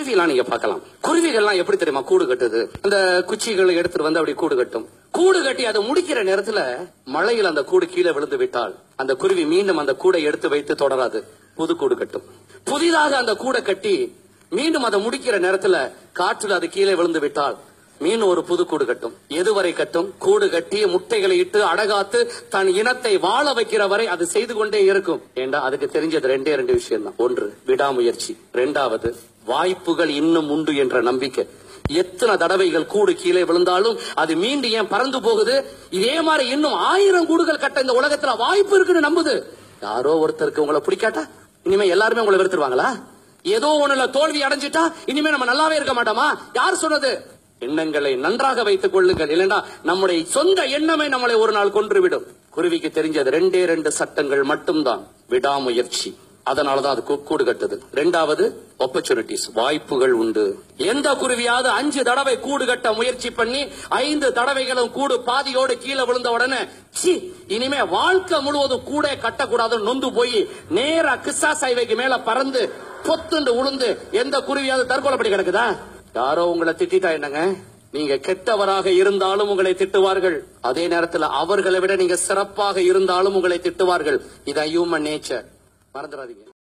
குருவிலாம் நீங்க பார்க்கலாம். குருவிகள்லாம் எப்படி தெரியுமா கூடு கட்டுது? அந்த குச்சிகளை எடுத்துட்டு வந்து அப்படி கூடு கட்டும். கூடு கட்டி அதை முடிக்கிற நேரத்துல மழையில் அந்த கூடு கீழே விழுந்து விட்டால் அந்த குருவி மீண்டும் அந்த கூடை எடுத்து வைத்து தொடராது, புது கூடு கட்டும். புதிதாக அந்த கூடை கட்டி மீண்டும் அதை முடிக்கிற நேரத்துல காற்றில் அது கீழே விழுந்து விட்டால் மீண்டும் ஒரு புது கூடு கட்டும். எதுவரை கட்டும்? கூடு கட்டி முட்டைகளை இட்டு அடகாத்து தன் இனத்தை வாழ வைக்கிற வரை அது செய்து கொண்டே இருக்கும். ஏண்டா அதுக்கு தெரிஞ்சது ரெண்டு விஷயம் தான். ஒன்று விடாமுயற்சி, இரண்டாவது வாய்ப்புகள் இன்னும் உண்டு என்ற நம்பிக்கை. எத்தனை தடவைகள் கூடு கீழே விழுந்தாலும் அது மீண்டும் ஏன் பறந்து போகுது? இதே மாதிரி இன்னும் 1000 கூடுகள் கட்ட இந்த உலகத்துல வாய்ப்பு இருக்குன்னு நம்புது. யாரோ ஒருத்தருக்கு உங்களை பிடிக்காட்டா இனிமே எல்லாருமே உங்களை வெறுத்துருவாங்களா? ஏதோ ஒண்ணுல தோல்வி அடைஞ்சிட்டா இனிமே நம்ம நல்லாவே இருக்க மாட்டோமா? யார் சொன்னது? எண்ணங்களை நன்றாக வைத்துக் கொள்ளுங்கள், இல்லைன்னா நம்முடைய சொந்த எண்ணமே நம்மளை ஒரு நாள் கொன்றுவிடும். குருவிக்கு தெரிஞ்சது 2 சட்டங்கள் மட்டும்தான். விடாமுயற்சி, அதனாலதான் அது கூடு கட்டுது. இரண்டாவது ஆப்பர்ச்சுனிட்டிஸ், வாய்ப்புகள் உண்டு. எந்த குருவியாவது 5 தடவை கூடு கட்ட முயற்சி பண்ணி 5 தடவைகளும் கூடு பாதியோடு கீழே விழுந்த உடனே இனிமே வாழ்க்கை முழுவதும் கூட கட்டக்கூடாதுன்னு நொந்து போய் நேரா கிஸ்ஸா சைவைக்கு மேல பறந்து பொத்துண்டு உளுந்து எந்த குருவியாவது தற்கொலைப்படி கிடக்குதா? யாரோ உங்களை திட்டா என்னங்க, நீங்க கெட்டவராக இருந்தாலும் உங்களை திட்டுவார்கள். அதே நேரத்தில் அவர்களை விட நீங்க சிறப்பாக இருந்தாலும் உங்களை திட்டுவார்கள். இதான் ஹியூமன் நேச்சர், மறந்துடாதீங்க.